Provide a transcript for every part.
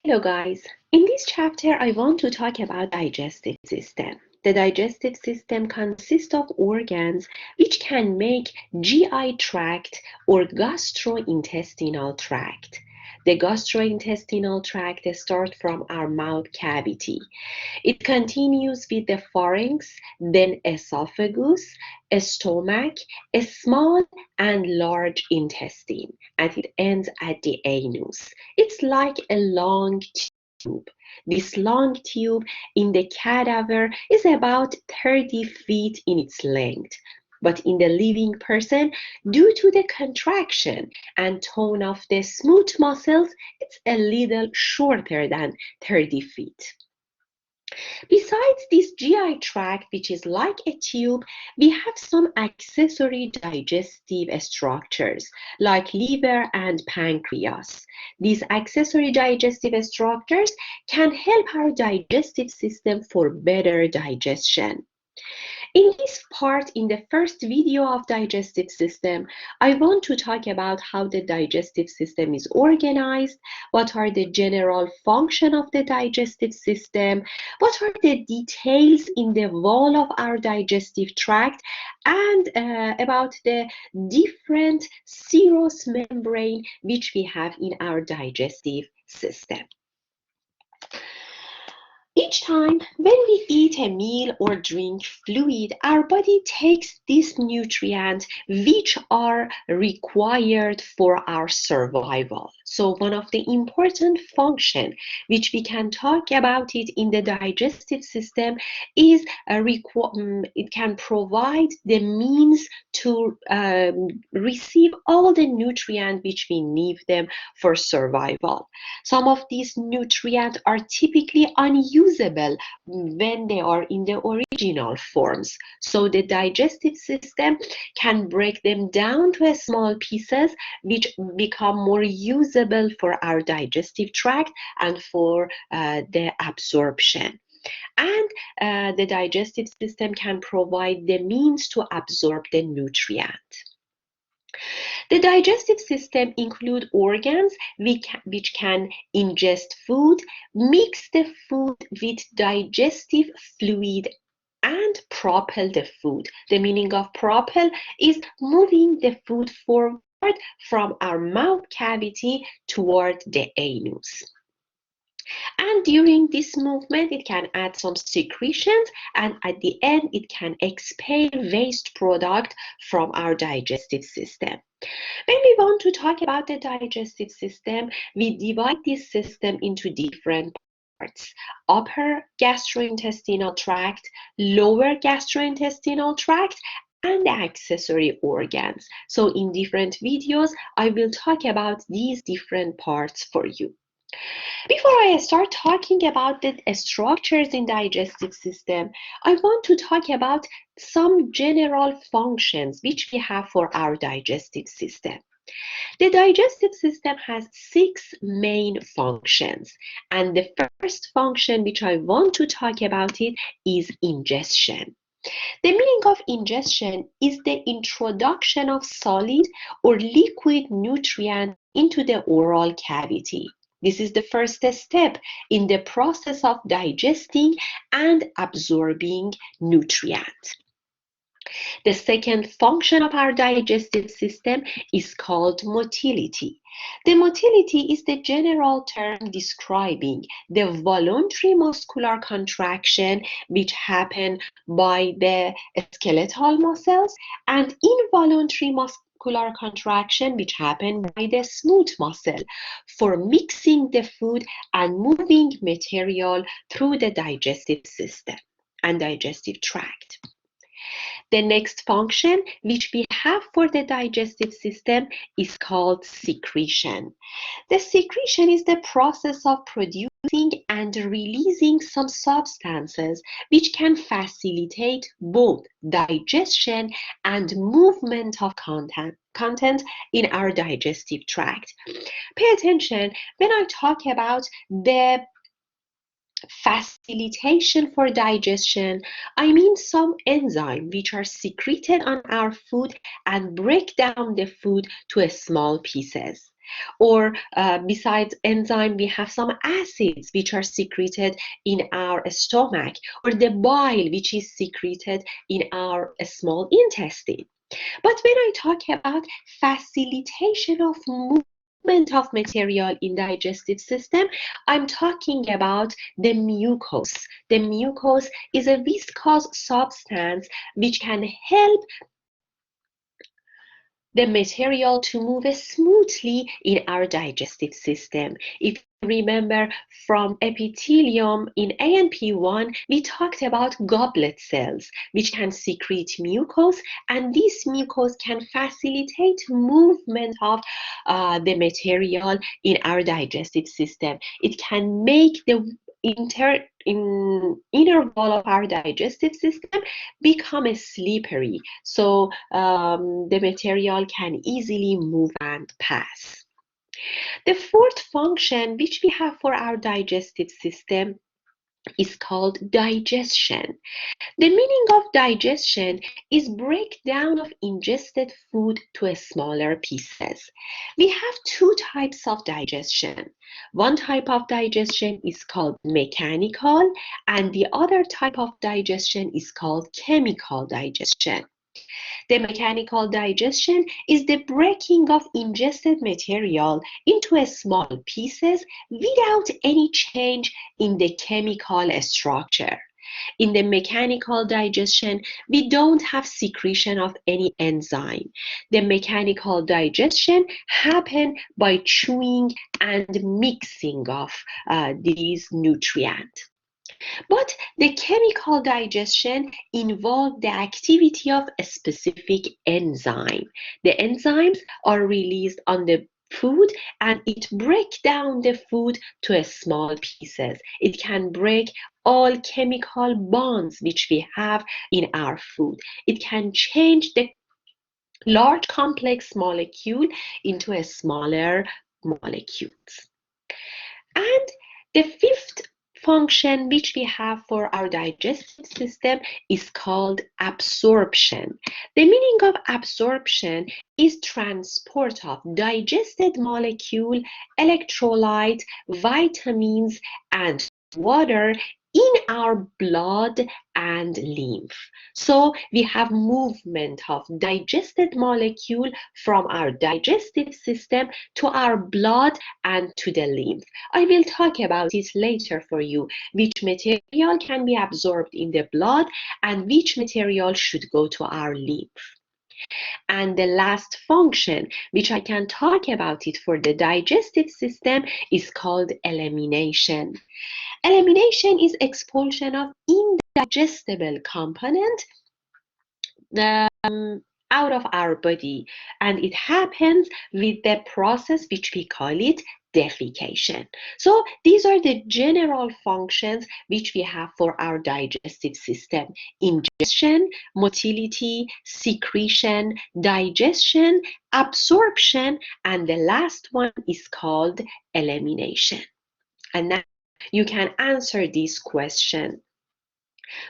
Hello guys, in this chapter I want to talk about digestive system. The digestive system consists of organs which can make GI tract or gastrointestinal tract. The gastrointestinal tract starts from our mouth cavity. It continues with the pharynx, then esophagus, stomach, a small and large intestine, and it ends at the anus. It's like a long tube. This long tube in the cadaver is about 30 feet in its length. But in the living person, due to the contraction and tone of the smooth muscles, it's a little shorter than 30 feet. Besides this GI tract, which is like a tube, we have some accessory digestive structures like liver and pancreas. These accessory digestive structures can help our digestive system for better digestion. In this part, in the first video of digestive system, I want to talk about how the digestive system is organized, what are the general function of the digestive system, what are the details in the wall of our digestive tract, and about the different serous membrane which we have in our digestive system. Each time when we eat a meal or drink fluid, our body takes these nutrients which are required for our survival. So one of the important functions which we can talk about it in the digestive system is it can provide the means to receive all the nutrients which we need them for survival. Some of these nutrients are typically unusable when they are in the original forms. So the digestive system can break them down to small pieces which become more usable for our digestive tract and for the absorption. And the digestive system can provide the means to absorb the nutrient. The digestive system includes organs which can ingest food, mix the food with digestive fluid, and propel the food. The meaning of propel is moving the food forward from our mouth cavity toward the anus. And during this movement, it can add some secretions, and at the end, it can expel waste product from our digestive system. When we want to talk about the digestive system, we divide this system into different parts: upper gastrointestinal tract, lower gastrointestinal tract, and the accessory organs. So in different videos, I will talk about these different parts for you. Before I start talking about the structures in digestive system, I want to talk about some general functions which we have for our digestive system. The digestive system has 6 main functions, and the first function which I want to talk about it is ingestion. The meaning of ingestion is the introduction of solid or liquid nutrient into the oral cavity. This is the first step in the process of digesting and absorbing nutrients. The second function of our digestive system is called motility. The motility is the general term describing the voluntary muscular contraction which happen by the skeletal muscles and involuntary muscular contraction which happen by the smooth muscle for mixing the food and moving material through the digestive system and digestive tract. The next function which we have for the digestive system is called secretion. The secretion is the process of producing and releasing some substances which can facilitate both digestion and movement of content in our digestive tract. Pay attention when I talk about the facilitation for digestion, I mean some enzymes which are secreted on our food and break down the food to small pieces. Or besides enzyme, we have some acids which are secreted in our stomach, or the bile which is secreted in our small intestine. But when I talk about facilitation of movement of material in digestive system, I'm talking about the mucus. The mucus is a viscous substance which can help the material to move smoothly in our digestive system. If you remember from epithelium in ANP1, we talked about goblet cells, which can secrete mucus, and this mucus can facilitate movement of the material in our digestive system. It can make the inner wall of our digestive system become slippery, so the material can easily move and pass. The fourth function which we have for our digestive system is called digestion. The meaning of digestion is breakdown of ingested food to smaller pieces. We have two types of digestion. One type of digestion is called mechanical, and the other type of digestion is called chemical digestion. The mechanical digestion is the breaking of ingested material into small pieces without any change in the chemical structure. In the mechanical digestion, we don't have secretion of any enzyme. The mechanical digestion happens by chewing and mixing of these nutrients. But the chemical digestion involves the activity of a specific enzyme. The enzymes are released on the food and it breaks down the food to small pieces. It can break all chemical bonds which we have in our food. It can change the large complex molecule into a smaller molecules. And the fifth function which we have for our digestive system is called absorption. The meaning of absorption is transport of digested molecule, electrolyte, vitamins, and water in our blood and lymph. So we have movement of digested molecule from our digestive system to our blood and to the lymph. I will talk about it later for you, which material can be absorbed in the blood and which material should go to our lymph. And the last function, which I can talk about it for the digestive system, is called elimination. Elimination is expulsion of indigestible component out of our body, and it happens with the process which we call it defecation. So these are the general functions which we have for our digestive system: ingestion, motility, secretion, digestion, absorption, and the last one is called elimination. And now you can answer this question.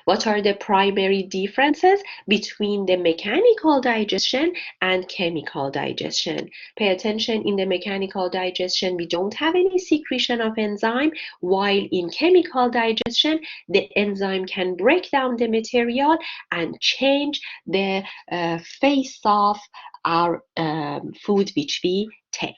What are the primary differences between the mechanical digestion and chemical digestion? Pay attention, in the mechanical digestion, we don't have any secretion of enzyme, while in chemical digestion, the enzyme can break down the material and change the face of our food which we take.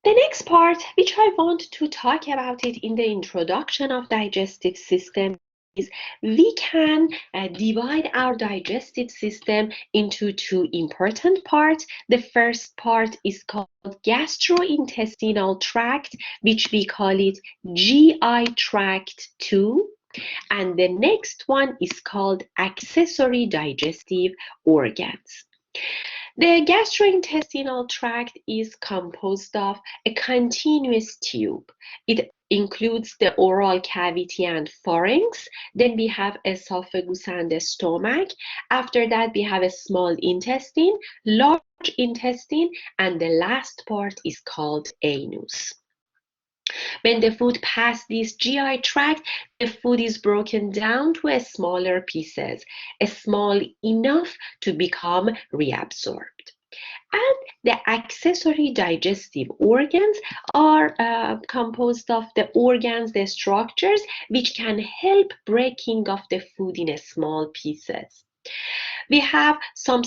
The next part, which I want to talk about it in the introduction of digestive system, is we can divide our digestive system into two important parts. The first part is called gastrointestinal tract, which we call it GI tract 2. And the next one is called accessory digestive organs. The gastrointestinal tract is composed of a continuous tube. It includes the oral cavity and pharynx. Then we have esophagus and the stomach. After that, we have a small intestine, large intestine, and the last part is called anus. When the food passes this GI tract, the food is broken down to smaller pieces, small enough to become reabsorbed. And the accessory digestive organs are composed of the organs, the structures, which can help breaking of the food in small pieces. We have some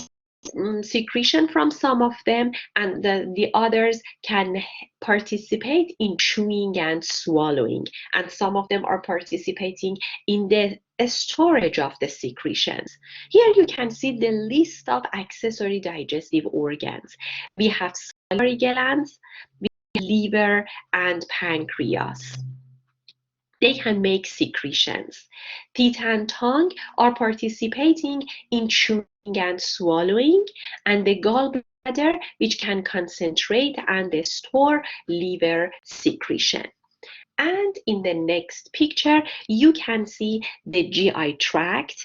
secretion from some of them, and the others can participate in chewing and swallowing, and some of them are participating in the storage of the secretions. Here you can see the list of accessory digestive organs. We have salivary glands, we have liver, and pancreas. They can make secretions. Teeth and tongue are participating in chewing and swallowing, and the gallbladder, which can concentrate and store liver secretion. And in the next picture, you can see the GI tract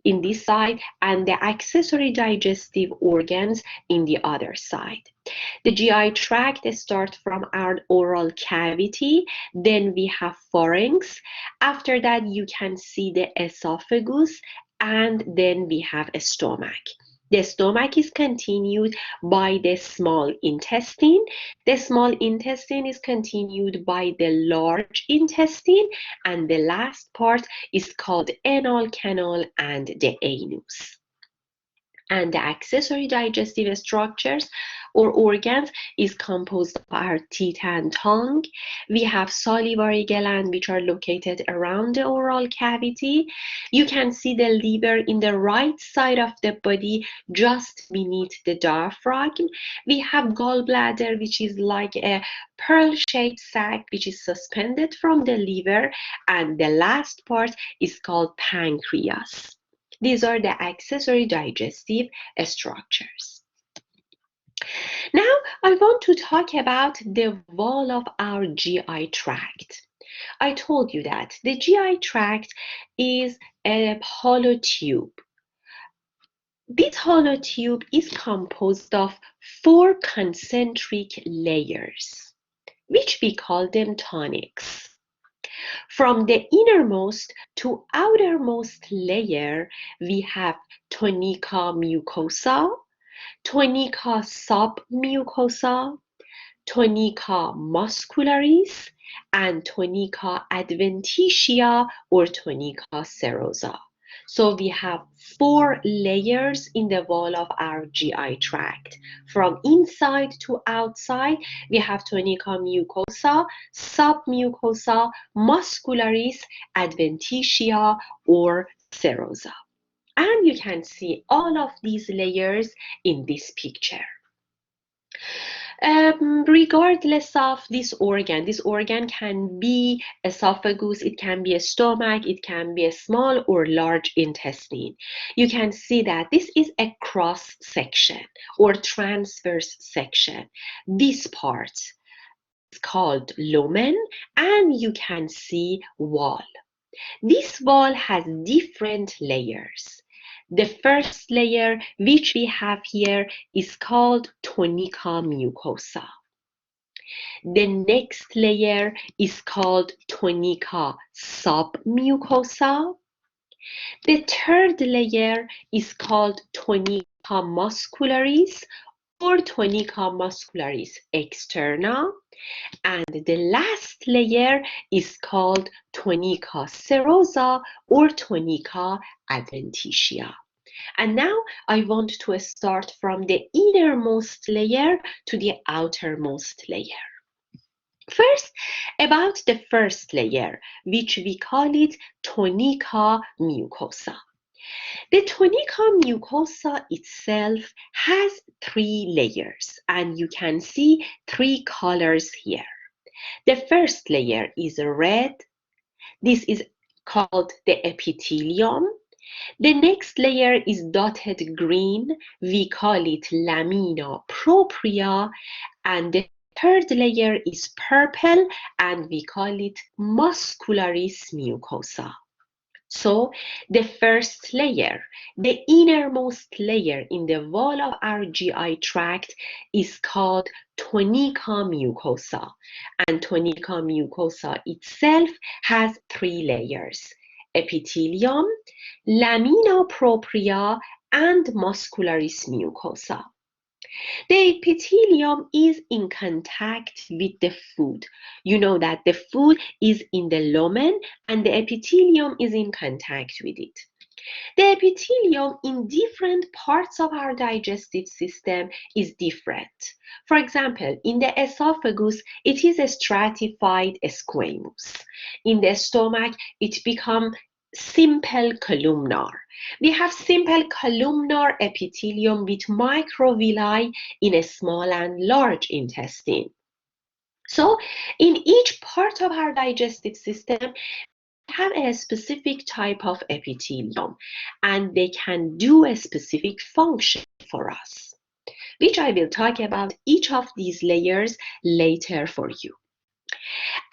in this side and the accessory digestive organs in the other side. The GI tract starts from our oral cavity, then we have pharynx. After that, you can see the esophagus, and then we have a stomach. The stomach is continued by the small intestine. The small intestine is continued by the large intestine, and the last part is called anal canal and the anus. And the accessory digestive structures or organs is composed of our teeth and tongue. We have salivary glands, which are located around the oral cavity. You can see the liver in the right side of the body, just beneath the diaphragm. We have gallbladder, which is like a pearl-shaped sac, which is suspended from the liver, and the last part is called pancreas. These are the accessory digestive structures. Now, I want to talk about the wall of our GI tract. I told you that the GI tract is a hollow tube. This hollow tube is composed of 4 concentric layers, which we call them tonics. From the innermost to outermost layer, we have Tonica Mucosa, Tonica Submucosa, Tonica Muscularis, and Tonica Adventitia or Tonica Serosa. So we have 4 layers in the wall of our GI tract. From inside to outside, we have Tonica Mucosa, Submucosa, Muscularis, Adventitia, or Serosa. And you can see all of these layers in this picture. Regardless of this organ can be esophagus, it can be a stomach, it can be a small or large intestine. You can see that this is a cross section or transverse section. This part is called lumen, and you can see wall. This wall has different layers. The first layer, which we have here, is called Tonica Mucosa. The next layer is called Tonica Submucosa. The third layer is called Tonica Muscularis or Tonica Muscularis externa. And the last layer is called Tonica Serosa or Tonica Adventitia. And now I want to start from the innermost layer to the outermost layer. First, about the first layer, which we call it Tonica Mucosa. The Tonica Mucosa itself has 3 layers, and you can see 3 colors here. The first layer is red. This is called the epithelium. The next layer is dotted green. We call it lamina propria. And the third layer is purple, and we call it Muscularis mucosa. So the first layer, the innermost layer in the wall of our GI tract is called Tonica Mucosa. And Tonica Mucosa itself has three layers: epithelium, lamina propria, and Muscularis mucosa. The epithelium is in contact with the food. You know that the food is in the lumen and the epithelium is in contact with it. The epithelium in different parts of our digestive system is different. For example, in the esophagus, it is a stratified squamous. In the stomach, it becomes simple columnar. We have simple columnar epithelium with microvilli in a small and large intestine. So in each part of our digestive system, have a specific type of epithelium and they can do a specific function for us, which I will talk about each of these layers later for you.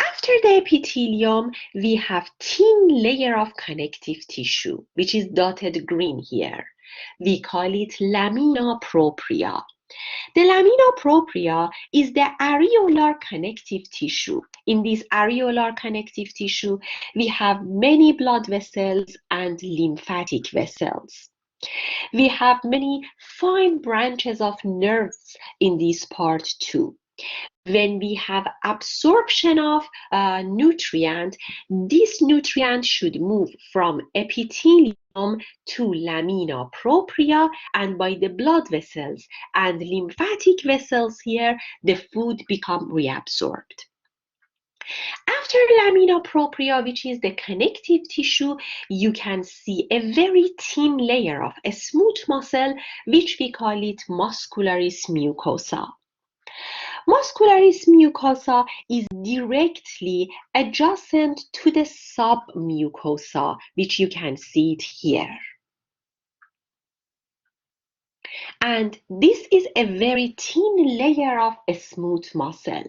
After the epithelium, we have thin layer of connective tissue, which is dotted green here. We call it lamina propria. The lamina propria is the areolar connective tissue. In this areolar connective tissue, we have many blood vessels and lymphatic vessels. We have many fine branches of nerves in this part too. When we have absorption of nutrient, this nutrient should move from epithelium to lamina propria, and by the blood vessels and lymphatic vessels here, the food become reabsorbed. After lamina propria, which is the connective tissue, you can see a very thin layer of a smooth muscle, which we call it Muscularis mucosa. Muscularis mucosa is directly adjacent to the submucosa, which you can see it here. And this is a very thin layer of a smooth muscle.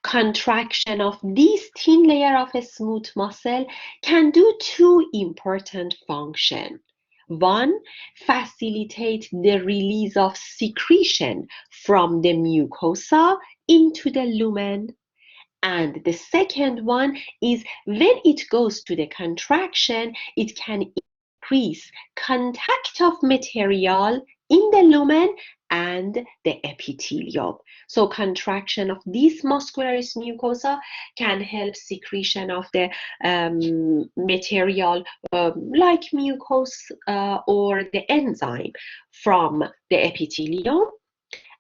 Contraction of this thin layer of a smooth muscle can do two important functions. One, facilitate the release of secretion from the mucosa into the lumen. And the second one is when it goes to the contraction, it can increase contact of material in the lumen and the epithelium. So contraction of this muscularis mucosa can help secretion of the material like mucus or the enzyme from the epithelium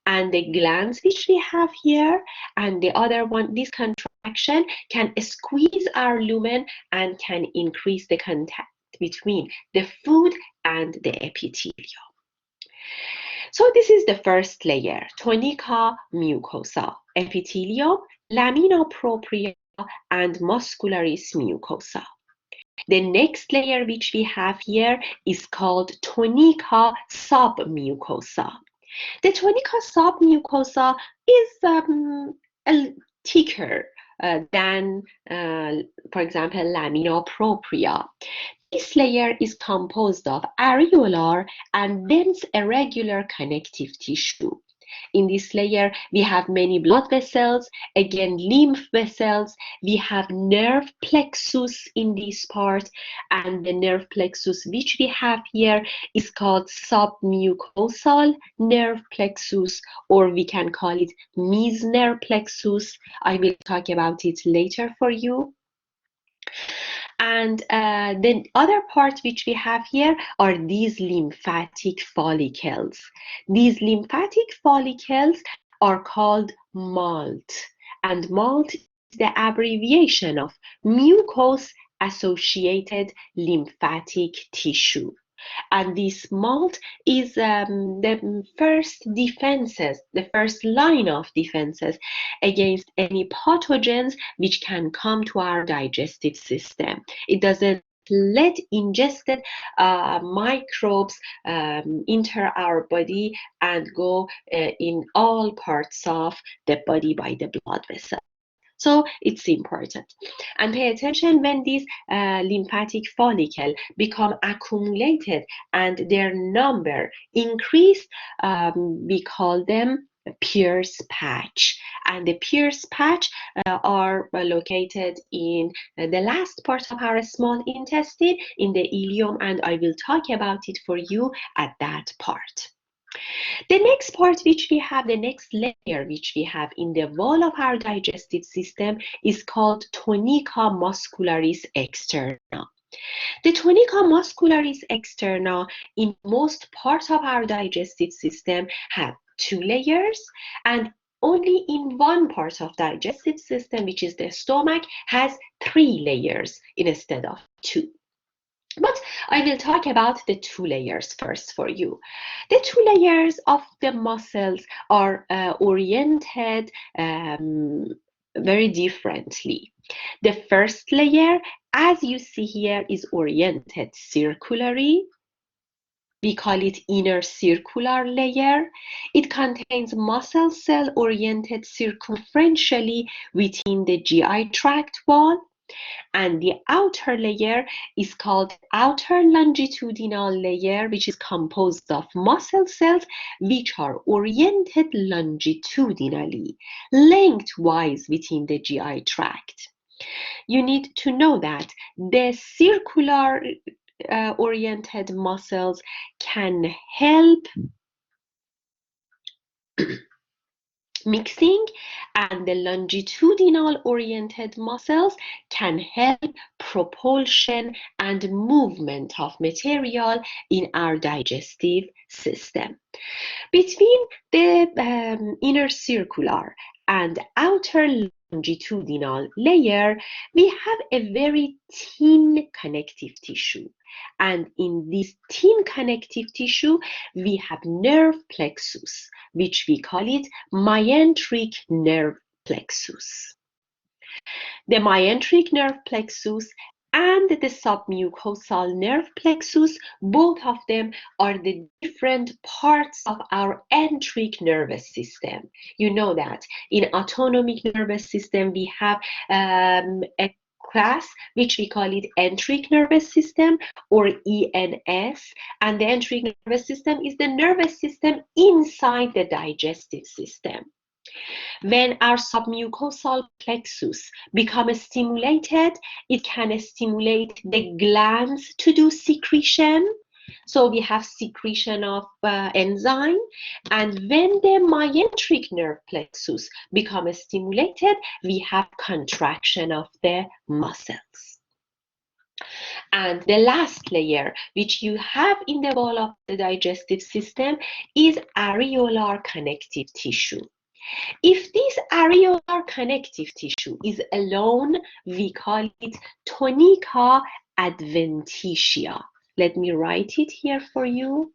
and the glands which we have here, and the other one, this contraction can squeeze our lumen and can increase the contact between the food and the epithelium. So this is the first layer, Tonica mucosa, epithelium, lamina propria, and muscularis mucosa. The next layer which we have here is called Tonica Submucosa. The Tonica Submucosa is thicker than, for example, lamina propria. This layer is composed of areolar and dense irregular connective tissue. In this layer, we have many blood vessels, again lymph vessels, we have nerve plexus in this part, and the nerve plexus which we have here is called submucosal nerve plexus, or we can call it Mesentery plexus. I will talk about it later for you. And the other part which we have here are these lymphatic follicles. These lymphatic follicles are called MALT, and MALT is the abbreviation of mucous associated lymphatic tissue. And this MALT is the first defenses, the first line of defenses against any pathogens which can come to our digestive system. It doesn't let ingested microbes enter our body and go in all parts of the body by the blood vessel. So it's important. And pay attention when these lymphatic follicles become accumulated and their number increase, we call them Pierce patch. And the Pierce patch are located in the last part of our small intestine, in the ileum, and I will talk about it for you at that part. The next part which we have, the next layer which we have in the wall of our digestive system is called Tonica muscularis externa. The Tonica muscularis externa in most parts of our digestive system have 2 layers, and only in one part of digestive system, which is the stomach, has 3 layers instead of 2. But I will talk about the 2 layers first for you. The 2 layers of the muscles are oriented very differently. The first layer, as you see here, is oriented circularly. We call it inner circular layer. It contains muscle cell oriented circumferentially within the GI tract wall. And the outer layer is called outer longitudinal layer, which is composed of muscle cells which are oriented longitudinally, lengthwise within the GI tract. You need to know that the circular oriented muscles can help mixing, and the longitudinal oriented muscles can help propulsion and movement of material in our digestive system. Between the inner circular and outer longitudinal layer, we have a very thin connective tissue. And in this thin connective tissue, we have nerve plexus, which we call it mesenteric nerve plexus. The mesenteric nerve plexus and the submucosal nerve plexus, both of them are the different parts of our enteric nervous system. You know that in autonomic nervous system, we have a class which we call it enteric nervous system, or ENS, and the enteric nervous system is the nervous system inside the digestive system. When our submucosal plexus becomes stimulated, it can stimulate the glands to do secretion. So we have secretion of enzyme, and when the mesenteric nerve plexus becomes stimulated, we have contraction of the muscles. And the last layer which you have in the wall of the digestive system is areolar connective tissue. If this areolar connective tissue is alone, we call it Tonica Adventitia. Let me write it here for you.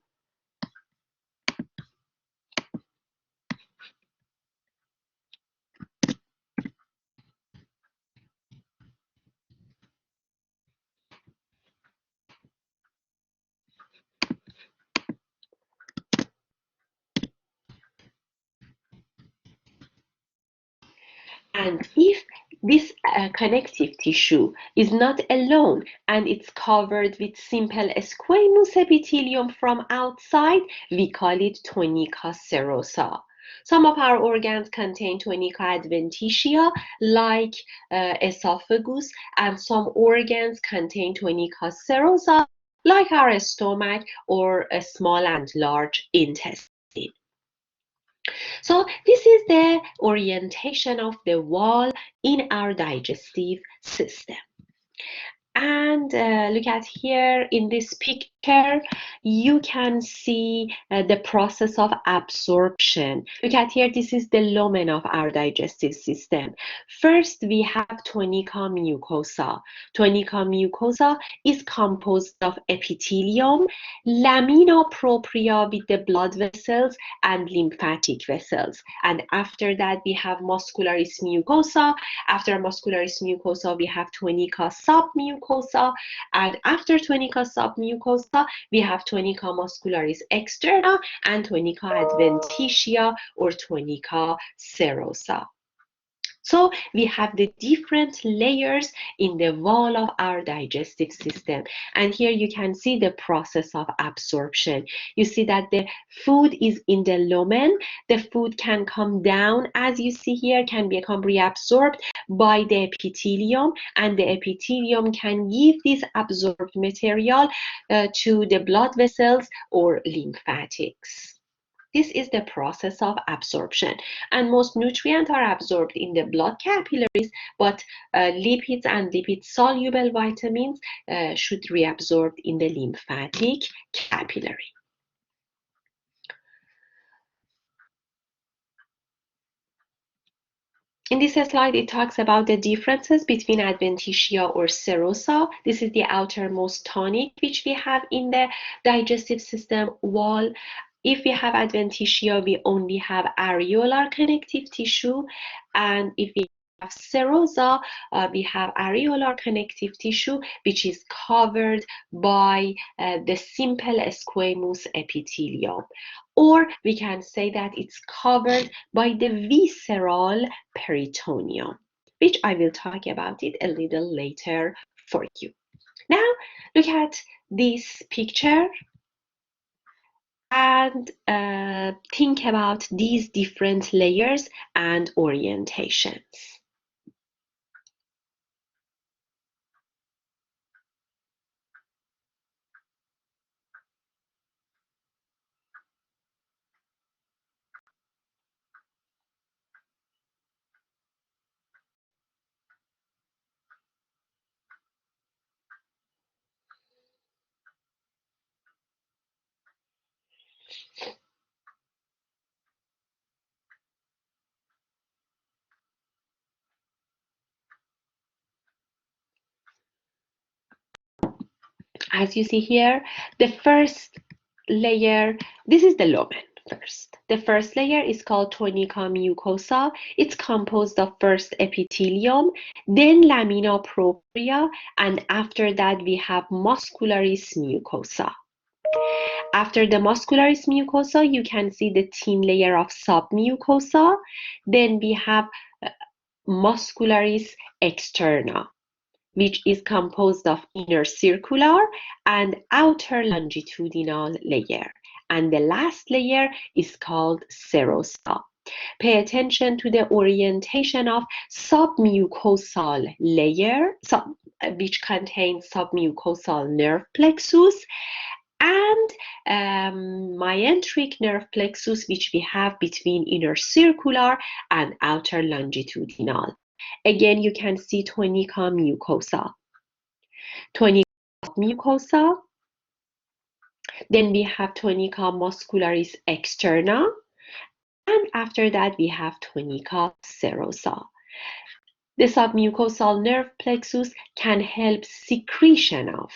And if this connective tissue is not alone and it's covered with simple squamous epithelium from outside, we call it Tonica serosa. Some of our organs contain Tonica adventitia, like esophagus, and some organs contain Tonica serosa, like our stomach or a small and large intestine. So this is the orientation of the wall in our digestive system. And look at here in this picture, you can see the process of absorption. Look at here, this is the lumen of our digestive system. First, we have Tonica mucosa. Tonica mucosa is composed of epithelium, lamina propria with the blood vessels, and lymphatic vessels. And after that, we have Muscularis mucosa. After Muscularis mucosa, we have Tonica submucosa, and after Tonica submucosa, we have Tonica muscularis externa and Tonica adventitia or Tonica serosa. So we have the different layers in the wall of our digestive system. And here you can see the process of absorption. You see that the food is in the lumen. The food can come down, as you see here, can become reabsorbed by the epithelium, and the epithelium can give this absorbed material to the blood vessels or lymphatics. This is the process of absorption, and most nutrients are absorbed in the blood capillaries, but lipids and lipid-soluble vitamins should reabsorb in the lymphatic capillary. In this slide, it talks about the differences between Adventitia or Serosa. This is the outermost tonic which we have in the digestive system wall. If we have Adventitia, we only have areolar connective tissue, and if we have Serosa, we have areolar connective tissue, which is covered by the simple squamous epithelium. Or we can say that it's covered by the visceral peritoneum, which I will talk about it a little later for you. Now, look at this picture and think about these different layers and orientations. As you see here, the first layer, this is the lumen first. The first layer is called Tonica Mucosa. It's composed of first epithelium, then lamina propria, and after that we have Muscularis mucosa. After the Muscularis mucosa, you can see the thin layer of submucosa. Then we have Muscularis externa, which is composed of inner circular and outer longitudinal layer. And the last layer is called serosa. Pay attention to the orientation of submucosal layer, which contains submucosal nerve plexus, and myenteric nerve plexus, which we have between inner circular and outer longitudinal. Again, you can see Tonica Mucosa. Tonica Mucosa. Then we have Tonica Muscularis externa. And after that, we have Tonica serosa. The submucosal nerve plexus can help secretion of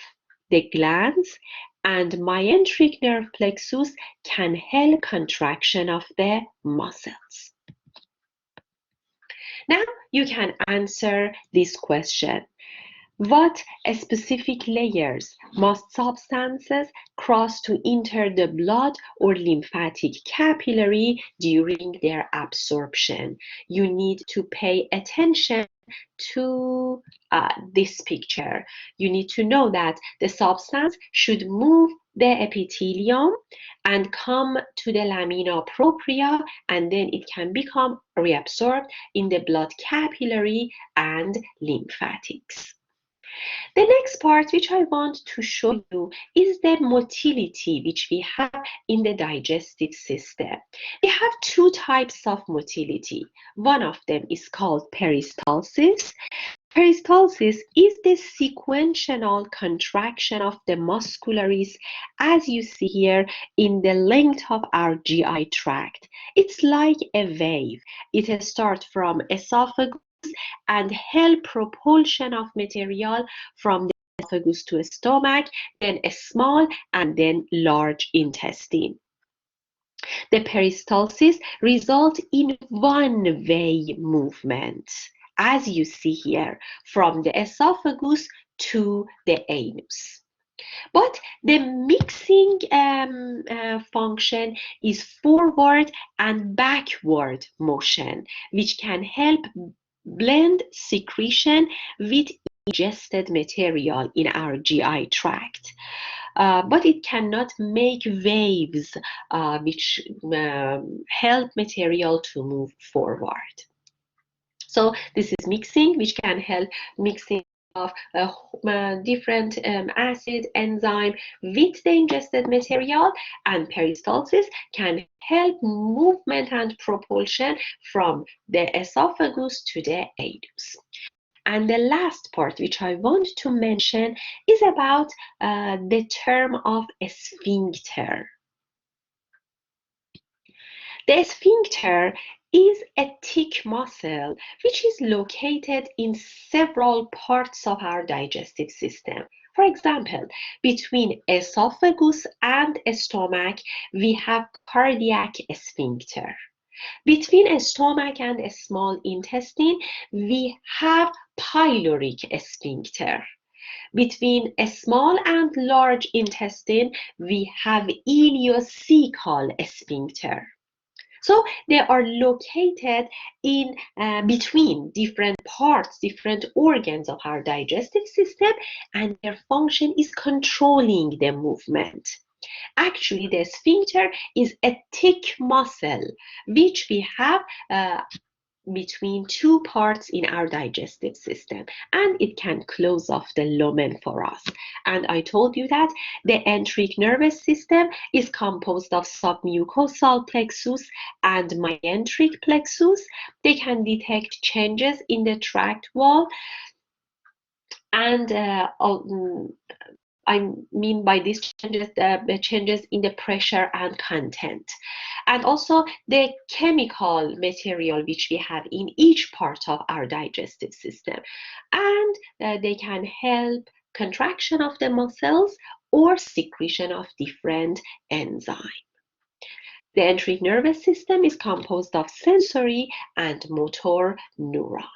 the glands, and myenteric nerve plexus can help contraction of the muscles. Now you can answer this question. What specific layers must substances cross to enter the blood or lymphatic capillary during their absorption? You need to pay attention to this picture. You need to know that the substance should move the epithelium and come to the lamina propria, and then it can become reabsorbed in the blood capillary and lymphatics. The next part which I want to show you is the motility which we have in the digestive system. We have two types of motility. One of them is called peristalsis. Peristalsis is the sequential contraction of the muscularis, as you see here, in the length of our GI tract. It's like a wave. It starts from esophagus and help propulsion of material from the esophagus to stomach, then a small and then large intestine. The peristalsis results in one-way movement, as you see here, from the esophagus to the anus. But the mixing function is forward and backward motion, which can help blend secretion with ingested material in our GI tract. But it cannot make waves which help material to move forward. So this is mixing, which can help mixing of different acid, enzyme with the ingested material, and peristalsis can help movement and propulsion from the esophagus to the anus. And the last part which I want to mention is about the term of sphincter. The sphincter is a thick muscle which is located in several parts of our digestive system. For example, between esophagus and stomach, we have cardiac sphincter. Between stomach and small intestine, we have pyloric sphincter. Between a small and large intestine, we have ileocecal sphincter. So they are located in between different parts, different organs of our digestive system, and their function is controlling the movement. Actually, the sphincter is a thick muscle which we have between two parts in our digestive system, and it can close off the lumen for us. And I told you that the enteric nervous system is composed of submucosal plexus and mesenteric plexus. They can detect changes in the tract wall, and I mean by these changes, the changes in the pressure and content, and also the chemical material which we have in each part of our digestive system. And they can help contraction of the muscles or secretion of different enzymes. The enteric nervous system is composed of sensory and motor neurons.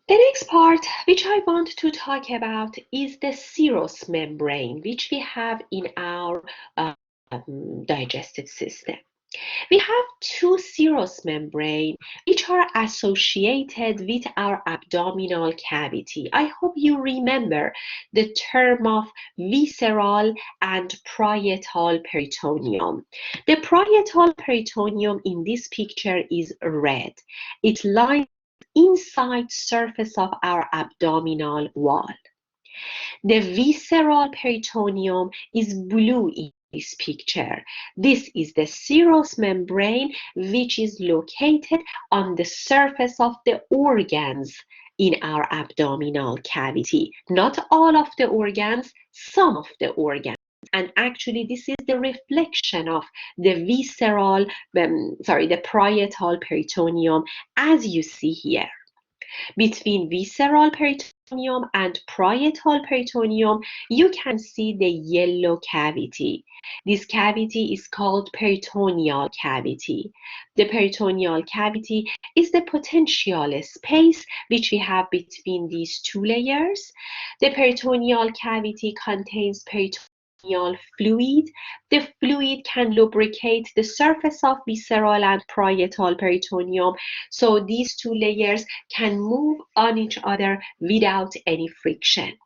The next part which I want to talk about is the serous membrane which we have in our digestive system. We have two serous membranes which are associated with our abdominal cavity. I hope you remember the term of visceral and parietal peritoneum. The parietal peritoneum in this picture is red. It lies inside surface of our abdominal wall. The visceral peritoneum is blue in this picture. This is the serous membrane which is located on the surface of the organs in our abdominal cavity. Not all of the organs, some of the organs. And actually this is the reflection of the the parietal peritoneum as you see here. Between visceral peritoneum and parietal peritoneum, you can see the yellow cavity. This cavity is called peritoneal cavity. The peritoneal cavity is the potential space which we have between these two layers. The peritoneal cavity contains peritoneal fluid. The fluid can lubricate the surface of visceral and parietal peritoneum, so these two layers can move on each other without any friction.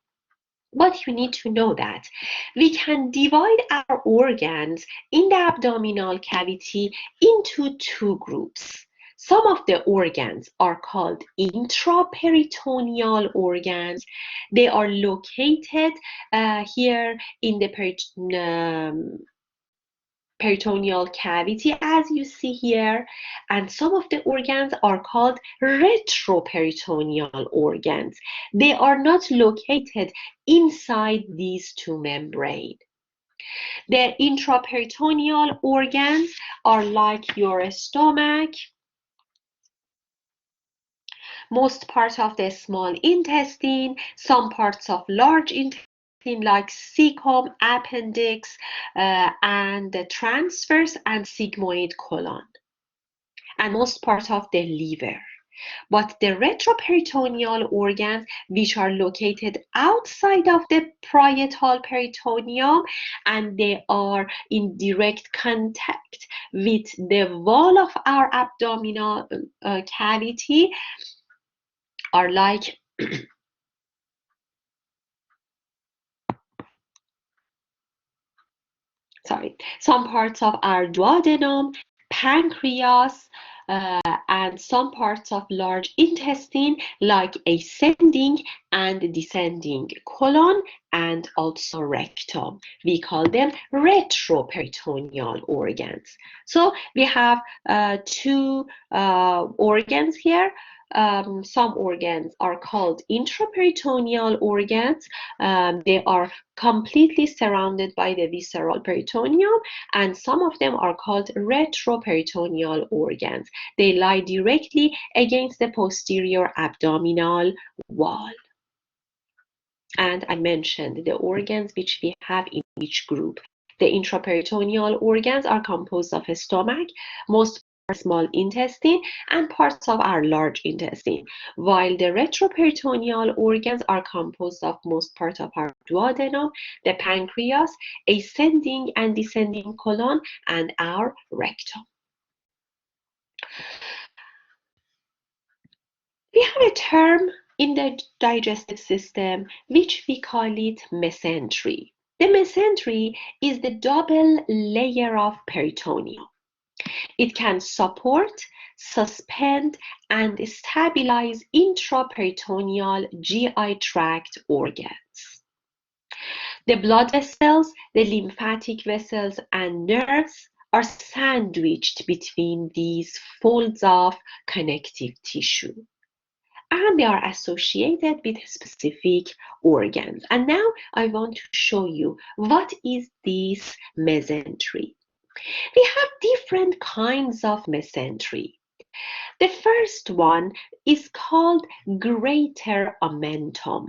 But you need to know that we can divide our organs in the abdominal cavity into two groups. Some of the organs are called intraperitoneal organs. They are located here in the peritoneal cavity as you see here, and some of the organs are called retroperitoneal organs. They are not located inside these two membranes. The intraperitoneal organs are like your stomach, most parts of the small intestine, some parts of large intestine like cecum, appendix, and the transverse and sigmoid colon, and most part of the liver. But the retroperitoneal organs, which are located outside of the parietal peritoneum, and they are in direct contact with the wall of our abdominal cavity, are like some parts of our duodenum, pancreas, and some parts of large intestine, like ascending and descending colon, and also rectum. We call them retroperitoneal organs. So we have two organs here. Some organs are called intraperitoneal organs. They are completely surrounded by the visceral peritoneum, and some of them are called retroperitoneal organs. They lie directly against the posterior abdominal wall. And I mentioned the organs which we have in each group. The intraperitoneal organs are composed of a stomach, most small intestine, and parts of our large intestine, while the retroperitoneal organs are composed of most part of our duodenum, the pancreas, ascending and descending colon, and our rectum. We have a term in the digestive system which we call it mesentery. The mesentery is the double layer of peritoneum. It can support, suspend, and stabilize intraperitoneal GI tract organs. The blood vessels, the lymphatic vessels, and nerves are sandwiched between these folds of connective tissue, and they are associated with specific organs. And now I want to show you what is this mesentery. We have different kinds of mesentery. The first one is called greater omentum.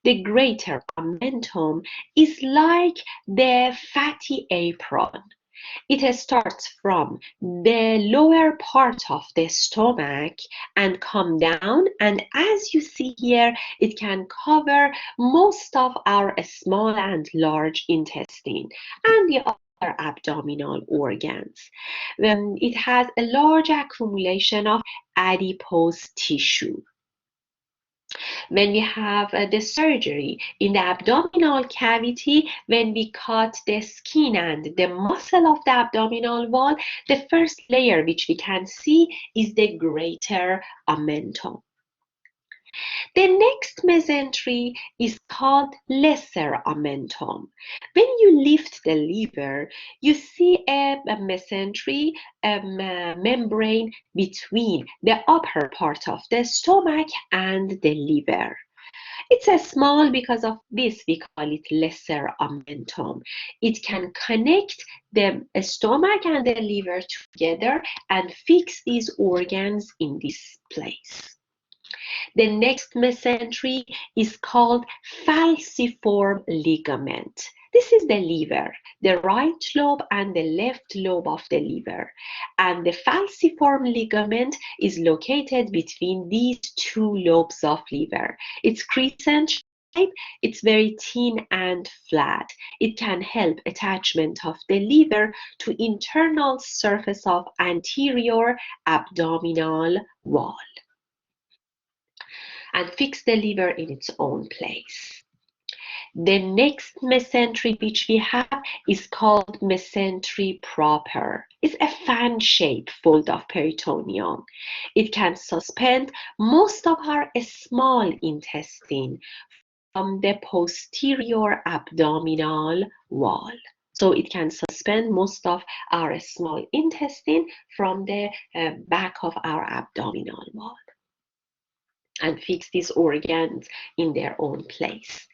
The greater omentum is like the fatty apron. It starts from the lower part of the stomach and come down, and as you see here, it can cover most of our small and large intestine and the other abdominal organs. It has a large accumulation of adipose tissue. When we have the surgery in the abdominal cavity, when we cut the skin and the muscle of the abdominal wall, the first layer which we can see is the greater omentum. The next mesentery is called lesser omentum. When you lift the liver, you see a mesentery, membrane between the upper part of the stomach and the liver. It's a small, because of this we call it lesser omentum. It can connect the stomach and the liver together and fix these organs in this place. The next mesentery is called falciform ligament. This is the liver, the right lobe and the left lobe of the liver. And the falciform ligament is located between these two lobes of liver. It's crescent shape, it's very thin and flat. It can help attachment of the liver to internal surface of anterior abdominal wall and fix the liver in its own place. The next mesentery which we have is called mesentery proper. It's a fan-shaped fold of peritoneum. It can suspend most of our small intestine from the posterior abdominal wall. So it can suspend most of our small intestine from the back of our abdominal wall and fix these organs in their own place.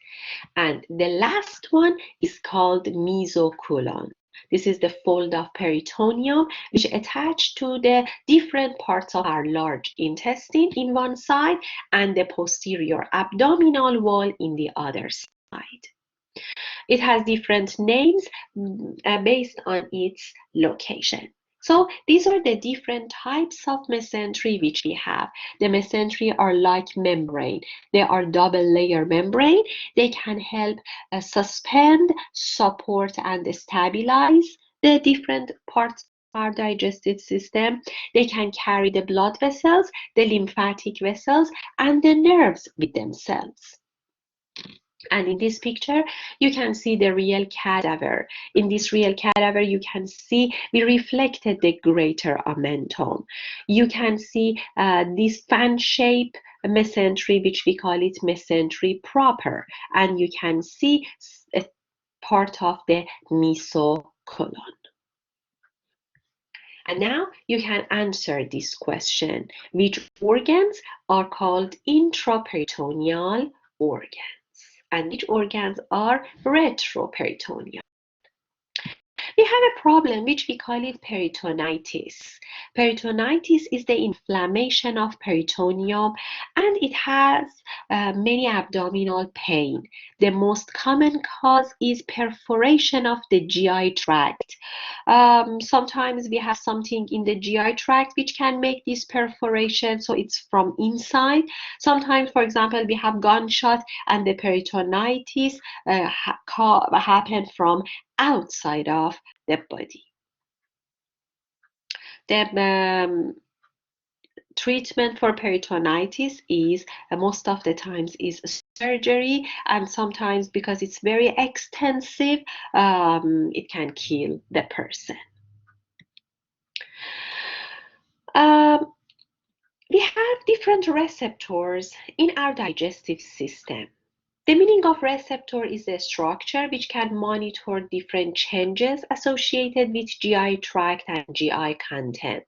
And the last one is called Miso Colon. This is the fold of peritoneum which attach to the different parts of our large intestine in one side and the posterior abdominal wall in the other side. It has different names based on its location. So these are the different types of mesentery which we have. The mesentery are like membrane. They are double layer membrane. They can help suspend, support, and stabilize the different parts of our digestive system. They can carry the blood vessels, the lymphatic vessels, and the nerves with themselves. And in this picture, you can see the real cadaver. In this real cadaver, you can see we reflected the greater omentum. You can see this fan-shaped mesentery, which we call it mesentery proper. And you can see a part of the Miso Colon. And now you can answer this question. Which organs are called intraperitoneal organs? And which organs are retroperitoneal? We have a problem which we call it peritonitis. Peritonitis is the inflammation of peritoneum, and it has many abdominal pain. The most common cause is perforation of the GI tract. Sometimes we have something in the GI tract which can make this perforation, so it's from inside. Sometimes, for example, we have gunshot and the peritonitis happen from outside of the body. The treatment for peritonitis is most of the times is surgery, and sometimes because it's very extensive, it can kill the person. We have different receptors in our digestive system. The meaning of receptor is a structure which can monitor different changes associated with GI tract and GI content.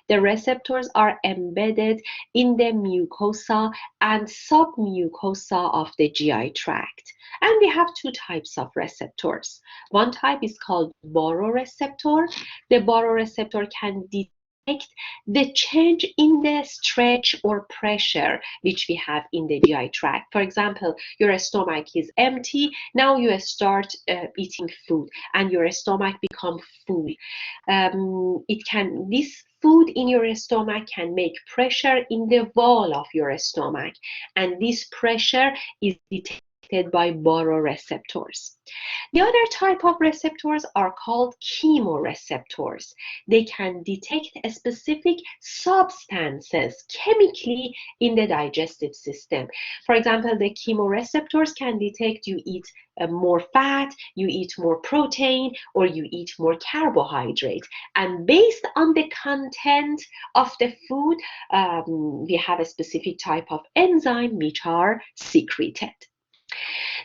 The receptors are embedded in the mucosa and submucosa of the GI tract. And we have two types of receptors. One type is called baroreceptor. The baroreceptor can detect the change in the stretch or pressure which we have in the GI tract. For example, your stomach is empty, now you start eating food and your stomach becomes full. This food in your stomach can make pressure in the wall of your stomach, and this pressure is detected by baroreceptors. The other type of receptors are called chemoreceptors. They can detect specific substances chemically in the digestive system. For example, the chemoreceptors can detect you eat more fat, you eat more protein, or you eat more carbohydrate. And based on the content of the food, we have a specific type of enzyme which are secreted.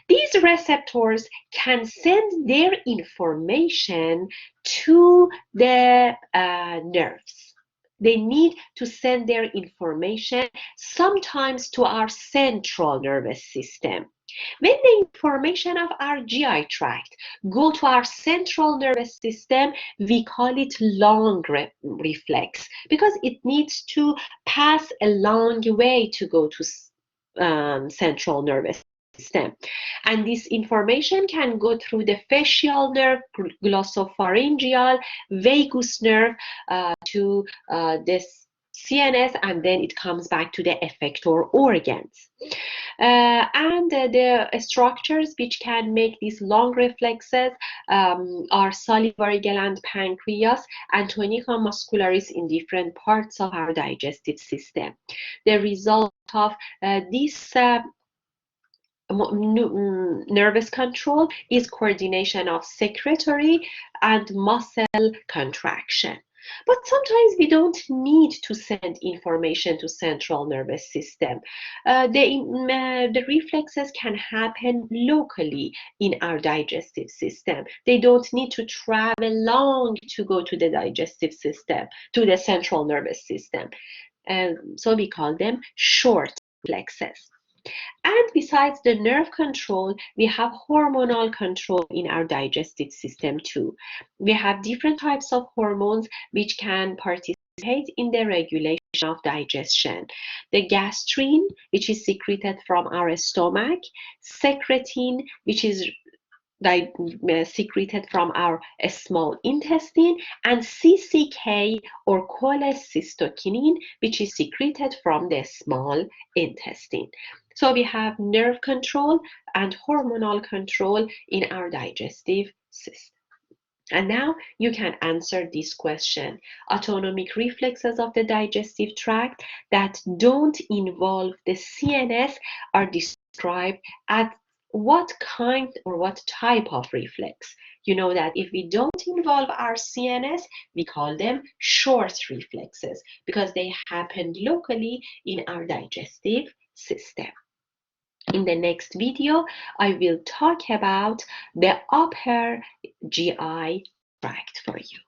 These receptors can send their information to the nerves. They need to send their information sometimes to our central nervous system. When the information of our GI tract go to our central nervous system, we call it long reflex because it needs to pass a long way to go to central nervous system. And this information can go through the facial nerve, glossopharyngeal, vagus nerve to the CNS, and then it comes back to the effector organs. The structures which can make these long reflexes are salivary gland, pancreas, and Tonica muscularis in different parts of our digestive system. The result of this nervous control is coordination of secretory and muscle contraction. But sometimes we don't need to send information to central nervous system. The reflexes can happen locally in our digestive system. They don't need to travel long to go to the digestive system, to the central nervous system. So we call them short reflexes. And besides the nerve control, we have hormonal control in our digestive system too. We have different types of hormones which can participate in the regulation of digestion. The gastrin, which is secreted from our stomach, secretin, which is secreted from our small intestine, and CCK or cholecystokinin, which is secreted from the small intestine. So we have nerve control and hormonal control in our digestive system. And now you can answer this question. Autonomic reflexes of the digestive tract that don't involve the CNS are described as what kind or what type of reflex? You know that if we don't involve our CNS, we call them short reflexes because they happen locally in our digestive system. In the next video, I will talk about the upper GI tract for you.